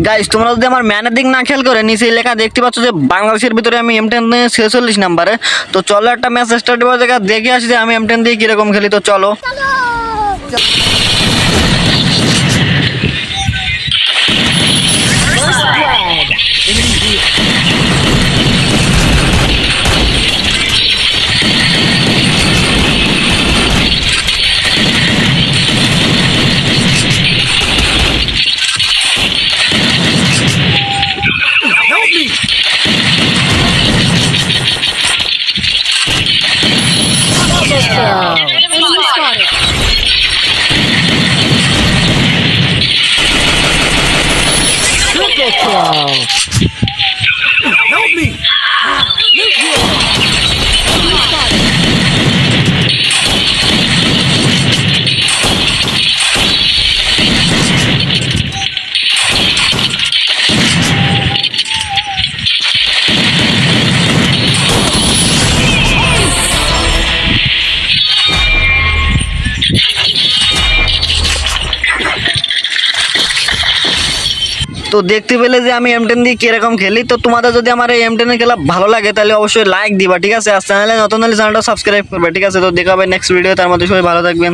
Guys তোমরা যদি আমার ম্যানের দিক না খেয়াল করে নিচে লেখা দেখতে পাচ্ছ যে বাংলাদেশের ভিতরে আমি M10 নিয়ে 46 নম্বরে। তো চলো একটা ম্যাচ স্টার্ট করা যাক, দেখে আসি যে আমি M10 দিয়ে কিরকম খেলি। তো চলো। Enemy spotted. Triple kill. Help me. তো দেখতে পেলে যে আমি M10 দিয়ে কিরকম খেলি। তো তোমাদের যদি আমার এই M10 এর খেলা ভালো লাগে তাহলে অবশ্যই লাইক দিবা, ঠিক আছে? আর চ্যানেলে নতুন হলে চ্যানেলটা সাবস্ক্রাইব করবে, ঠিক আছে? তো দেখা হবে নেক্সট ভিডিও, তার মধ্যে সবাই ভালো থাকবেন।